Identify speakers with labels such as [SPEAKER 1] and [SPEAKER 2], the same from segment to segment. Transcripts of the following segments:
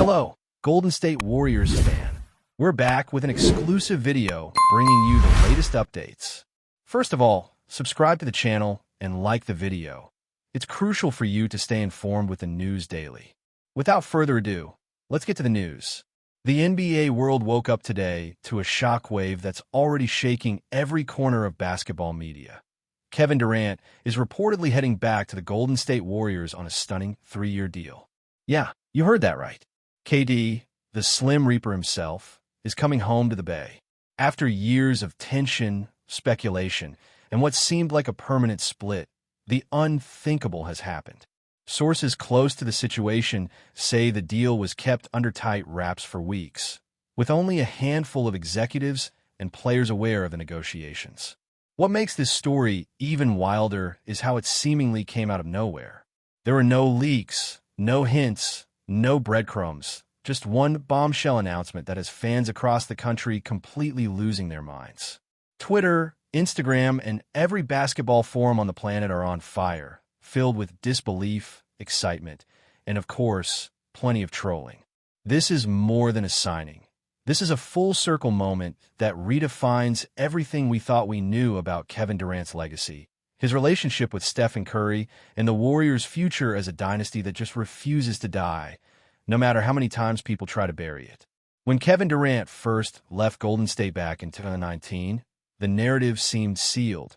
[SPEAKER 1] Hello, Golden State Warriors fan. We're back with an exclusive video bringing you the latest updates. First of all, subscribe to the channel and like the video. It's crucial for you to stay informed with the news daily. Without further ado, let's get to the news. The NBA world woke up today to a shockwave that's already shaking every corner of basketball media. Kevin Durant is reportedly heading back to the Golden State Warriors on a stunning 3-year deal. Yeah, you heard that right. KD, the Slim Reaper himself, is coming home to the Bay. After years of tension, speculation, and what seemed like a permanent split, the unthinkable has happened. Sources close to the situation say the deal was kept under tight wraps for weeks, with only a handful of executives and players aware of the negotiations. What makes this story even wilder is how it seemingly came out of nowhere. There were no leaks, no hints, no breadcrumbs, just one bombshell announcement that has fans across the country completely losing their minds. Twitter, Instagram, and every basketball forum on the planet are on fire, filled with disbelief, excitement, and of course, plenty of trolling. This is more than a signing. This is a full-circle moment that redefines everything we thought we knew about Kevin Durant's legacy, his relationship with Stephen Curry, and the Warriors' future as a dynasty that just refuses to die, no matter how many times people try to bury it. When Kevin Durant first left Golden State back in 2019, the narrative seemed sealed.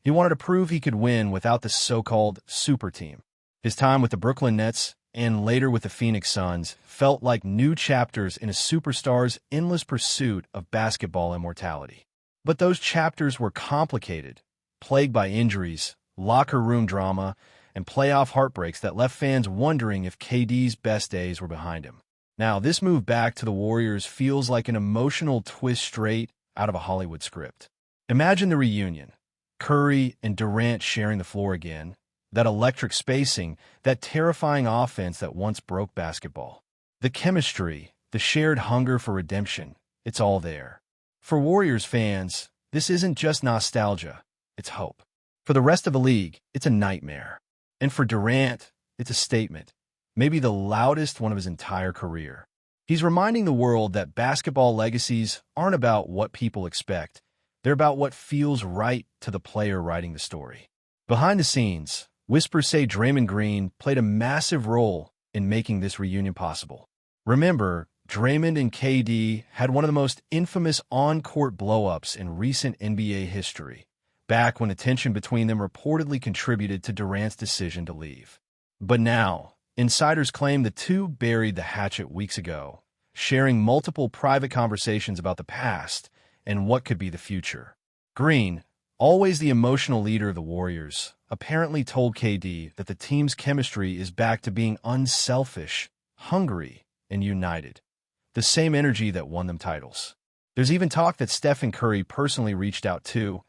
[SPEAKER 1] He wanted to prove he could win without the so-called super team. His time with the Brooklyn Nets and later with the Phoenix Suns felt like new chapters in a superstar's endless pursuit of basketball immortality. But those chapters were complicated, plagued by injuries, locker room drama, and playoff heartbreaks that left fans wondering if KD's best days were behind him. Now, this move back to the Warriors feels like an emotional twist straight out of a Hollywood script. Imagine the reunion. Curry and Durant sharing the floor again, that electric spacing, that terrifying offense that once broke basketball. The chemistry, the shared hunger for redemption, it's all there. For Warriors fans, this isn't just nostalgia, it's hope. For the rest of the league, it's a nightmare. And for Durant, it's a statement, maybe the loudest one of his entire career. He's reminding the world that basketball legacies aren't about what people expect. They're about what feels right to the player writing the story. Behind the scenes, whispers say Draymond Green played a massive role in making this reunion possible. Remember, Draymond and KD had one of the most infamous on-court blow-ups in recent NBA history, back when the tension between them reportedly contributed to Durant's decision to leave. But now, insiders claim the two buried the hatchet weeks ago, sharing multiple private conversations about the past and what could be the future. Green, always the emotional leader of the Warriors, apparently told KD that the team's chemistry is back to being unselfish, hungry, and united. The same energy that won them titles. There's even talk that Stephen Curry personally reached out too,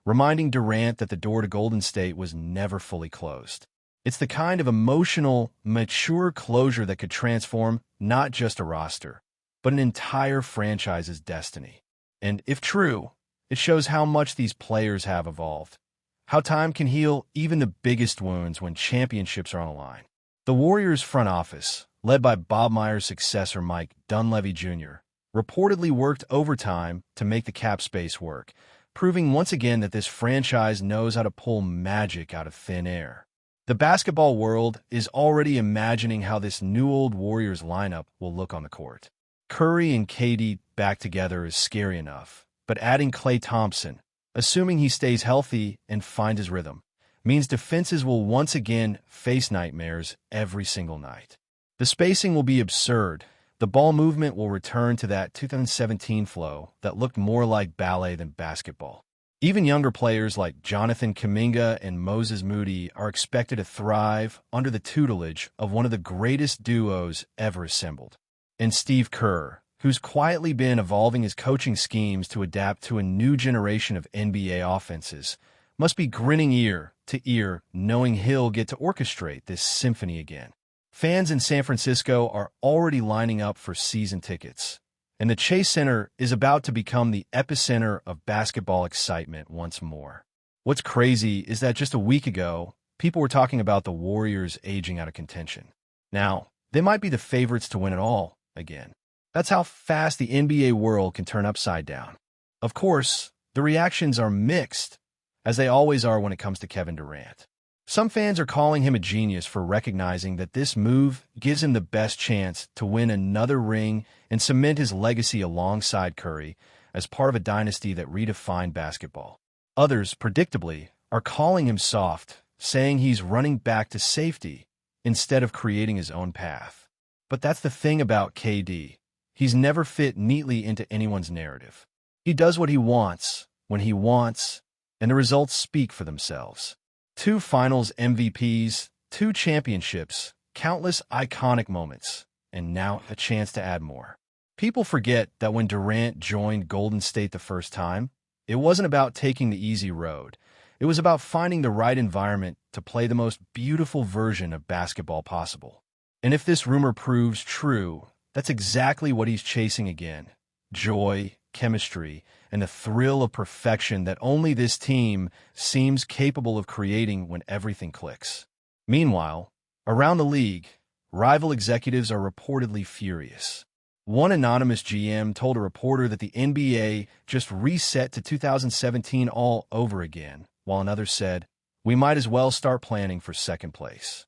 [SPEAKER 1] reminding Durant that the door to Golden State was never fully closed. It's the kind of emotional, mature closure that could transform not just a roster, but an entire franchise's destiny. And if true, it shows how much these players have evolved. How time can heal even the biggest wounds when championships are on the line. The Warriors front office, led by Bob Myers' successor Mike Dunleavy Jr., reportedly worked overtime to make the cap space work, proving once again that this franchise knows how to pull magic out of thin air. The basketball world is already imagining how this new old Warriors lineup will look on the court. Curry and KD back together is scary enough, but adding Klay Thompson, assuming he stays healthy and finds his rhythm, means defenses will once again face nightmares every single night. The spacing will be absurd. The ball movement will return to that 2017 flow that looked more like ballet than basketball. Even younger players like Jonathan Kuminga and Moses Moody are expected to thrive under the tutelage of one of the greatest duos ever assembled. And Steve Kerr, who's quietly been evolving his coaching schemes to adapt to a new generation of NBA offenses, must be grinning ear to ear knowing he'll get to orchestrate this symphony again. Fans in San Francisco are already lining up for season tickets, and the Chase Center is about to become the epicenter of basketball excitement once more. What's crazy is that just a week ago, people were talking about the Warriors aging out of contention. Now, they might be the favorites to win it all, again. That's how fast the NBA world can turn upside down. Of course, the reactions are mixed, as they always are when it comes to Kevin Durant. Some fans are calling him a genius for recognizing that this move gives him the best chance to win another ring and cement his legacy alongside Curry as part of a dynasty that redefined basketball. Others, predictably, are calling him soft, saying he's running back to safety instead of creating his own path. But that's the thing about KD. He's never fit neatly into anyone's narrative. He does what he wants, when he wants, and the results speak for themselves. 2 finals MVPs, 2 championships, countless iconic moments, and now a chance to add more. People forget that when Durant joined Golden State the first time, it wasn't about taking the easy road. It was about finding the right environment to play the most beautiful version of basketball possible. And if this rumor proves true, that's exactly what he's chasing again. Joy, chemistry, and the thrill of perfection that only this team seems capable of creating when everything clicks. Meanwhile, around the league, rival executives are reportedly furious. One anonymous GM told a reporter that the NBA just reset to 2017 all over again, while another said, "We might as well start planning for second place."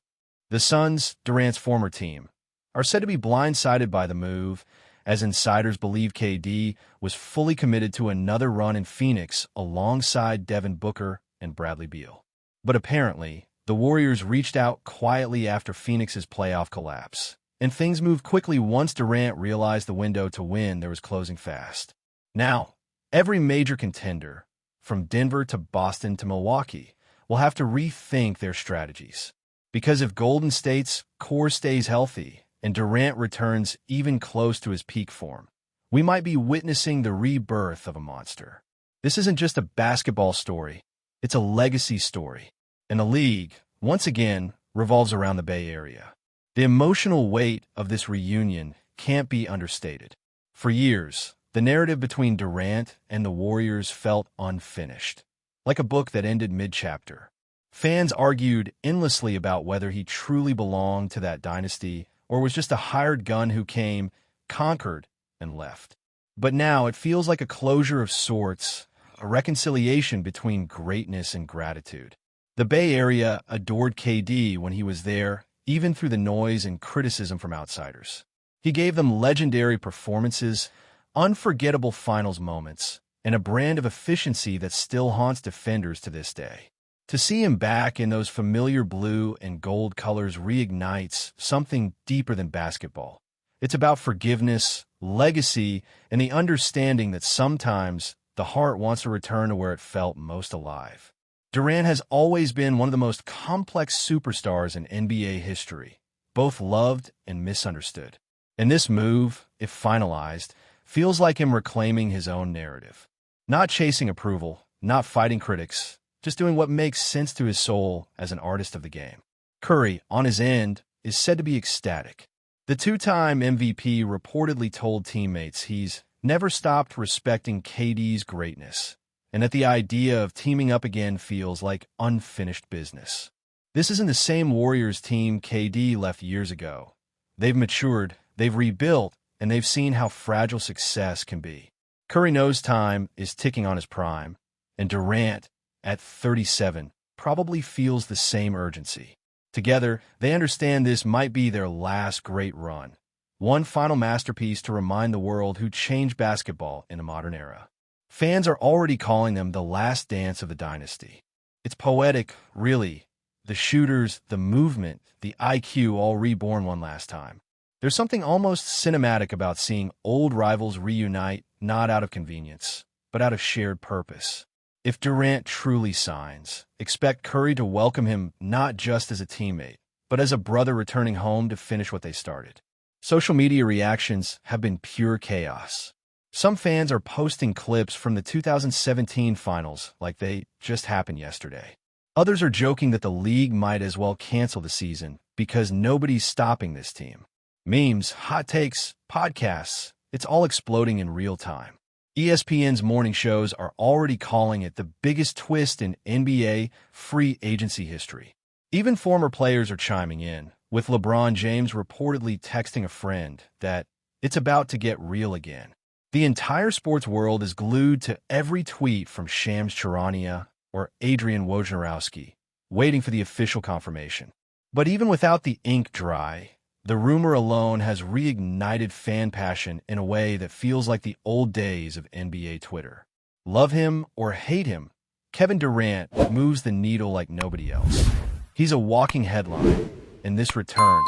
[SPEAKER 1] The Suns, Durant's former team, are said to be blindsided by the move, as insiders believe KD was fully committed to another run in Phoenix alongside Devin Booker and Bradley Beal. But apparently, the Warriors reached out quietly after Phoenix's playoff collapse, and things moved quickly once Durant realized the window to win there was closing fast. Now, every major contender, from Denver to Boston to Milwaukee, will have to rethink their strategies. Because if Golden State's core stays healthy and Durant returns even close to his peak form, we might be witnessing the rebirth of a monster. This isn't just a basketball story, it's a legacy story. And the league, once again, revolves around the Bay Area. The emotional weight of this reunion can't be understated. For years, the narrative between Durant and the Warriors felt unfinished, like a book that ended mid-chapter. Fans argued endlessly about whether he truly belonged to that dynasty or was just a hired gun who came, conquered, and left. But now it feels like a closure of sorts, a reconciliation between greatness and gratitude. The Bay Area adored KD when he was there, even through the noise and criticism from outsiders. He gave them legendary performances, unforgettable finals moments, and a brand of efficiency that still haunts defenders to this day. To see him back in those familiar blue and gold colors reignites something deeper than basketball. It's about forgiveness, legacy, and the understanding that sometimes the heart wants to return to where it felt most alive. Durant has always been one of the most complex superstars in NBA history, both loved and misunderstood. And this move, if finalized, feels like him reclaiming his own narrative. Not chasing approval, not fighting critics, just doing what makes sense to his soul as an artist of the game. Curry, on his end, is said to be ecstatic. The 2-time MVP reportedly told teammates he's never stopped respecting KD's greatness, and that the idea of teaming up again feels like unfinished business. This isn't the same Warriors team KD left years ago. They've matured, they've rebuilt, and they've seen how fragile success can be. Curry knows time is ticking on his prime, and Durant, at 37, probably feels the same urgency. Together, they understand this might be their last great run. One final masterpiece to remind the world who changed basketball in a modern era. Fans are already calling them the last dance of the dynasty. It's poetic, really. The shooters, the movement, the IQ all reborn one last time. There's something almost cinematic about seeing old rivals reunite, not out of convenience, but out of shared purpose. If Durant truly signs, expect Curry to welcome him not just as a teammate, but as a brother returning home to finish what they started. Social media reactions have been pure chaos. Some fans are posting clips from the 2017 finals like they just happened yesterday. Others are joking that the league might as well cancel the season because nobody's stopping this team. Memes, hot takes, podcasts, it's all exploding in real time. ESPN's morning shows are already calling it the biggest twist in NBA free agency history. Even former players are chiming in, with LeBron James reportedly texting a friend that It's about to get real again. The entire sports world is glued to every tweet from Shams Charania or Adrian Wojnarowski, waiting for the official confirmation. But even without the ink dry, the rumor alone has reignited fan passion in a way that feels like the old days of NBA Twitter. Love him or hate him, Kevin Durant moves the needle like nobody else. He's a walking headline, and this return,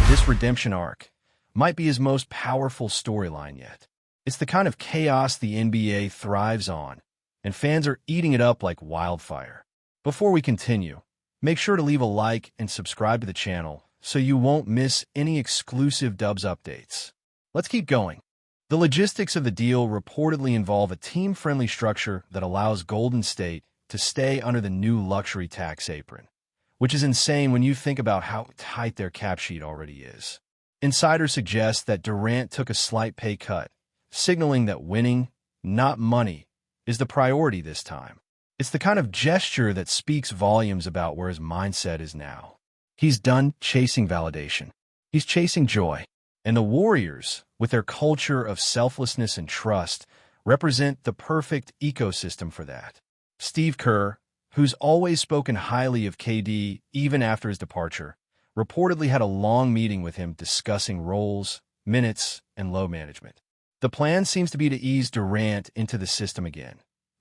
[SPEAKER 1] this redemption arc, might be his most powerful storyline yet. It's the kind of chaos the NBA thrives on, and fans are eating it up like wildfire. Before we continue, make sure to leave a like and subscribe to the channel so you won't miss any exclusive Dubs updates. Let's keep going. The logistics of the deal reportedly involve a team-friendly structure that allows Golden State to stay under the new luxury tax apron, which is insane when you think about how tight their cap sheet already is. Insiders suggest that Durant took a slight pay cut, signaling that winning, not money, is the priority this time. It's the kind of gesture that speaks volumes about where his mindset is now. He's done chasing validation. He's chasing joy. And the Warriors, with their culture of selflessness and trust, represent the perfect ecosystem for that. Steve Kerr, who's always spoken highly of KD even after his departure, reportedly had a long meeting with him discussing roles, minutes, and load management. The plan seems to be to ease Durant into the system again.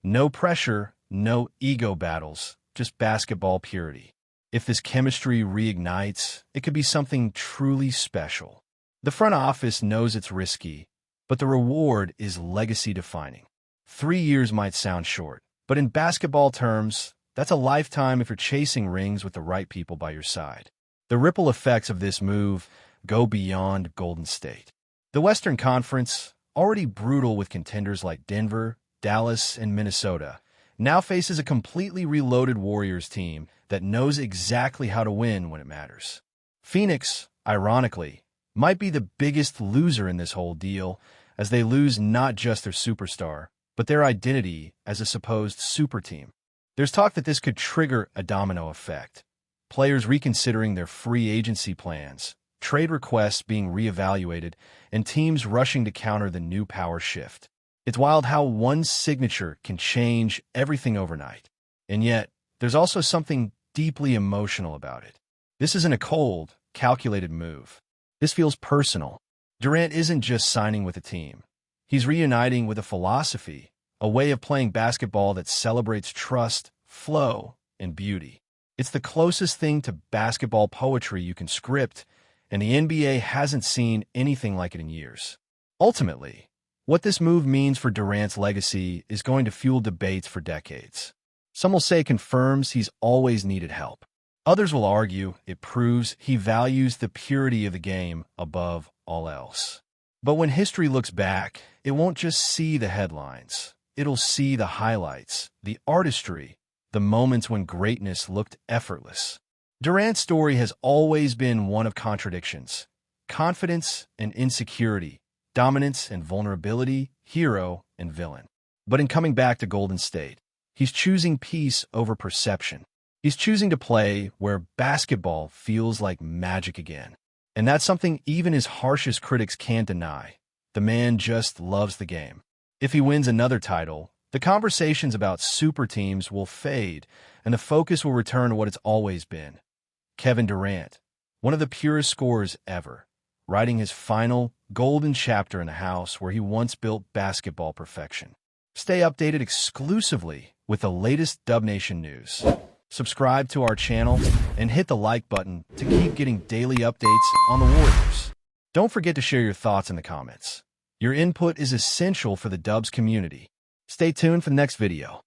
[SPEAKER 1] No pressure, no ego battles, just basketball purity. If this chemistry reignites, it could be something truly special. The front office knows it's risky, but the reward is legacy-defining. 3 years might sound short, but in basketball terms, that's a lifetime if you're chasing rings with the right people by your side. The ripple effects of this move go beyond Golden State. The Western Conference, already brutal with contenders like Denver, Dallas, and Minnesota, now faces a completely reloaded Warriors team that knows exactly how to win when it matters. Phoenix, ironically, might be the biggest loser in this whole deal, as they lose not just their superstar, but their identity as a supposed super team. There's talk that this could trigger a domino effect. Players reconsidering their free agency plans, trade requests being reevaluated, and teams rushing to counter the new power shift. It's wild how one signature can change everything overnight. And yet, there's also something deeply emotional about it. This isn't a cold, calculated move. This feels personal. Durant isn't just signing with a team. He's reuniting with a philosophy, a way of playing basketball that celebrates trust, flow, and beauty. It's the closest thing to basketball poetry you can script, and the NBA hasn't seen anything like it in years. Ultimately, what this move means for Durant's legacy is going to fuel debates for decades. Some will say it confirms he's always needed help. Others will argue it proves he values the purity of the game above all else. But when history looks back, it won't just see the headlines. It'll see the highlights, the artistry, the moments when greatness looked effortless. Durant's story has always been one of contradictions, confidence and insecurity, dominance and vulnerability, hero and villain. But in coming back to Golden State, he's choosing peace over perception. He's choosing to play where basketball feels like magic again. And that's something even his harshest critics can't deny. The man just loves the game. If he wins another title, the conversations about super teams will fade, and the focus will return to what it's always been. Kevin Durant, one of the purest scorers ever, writing his final golden chapter in a house where he once built basketball perfection. Stay updated exclusively with the latest Dub Nation news. Subscribe to our channel and hit the like button to keep getting daily updates on the Warriors. Don't forget to share your thoughts in the comments. Your input is essential for the Dubs community. Stay tuned for the next video.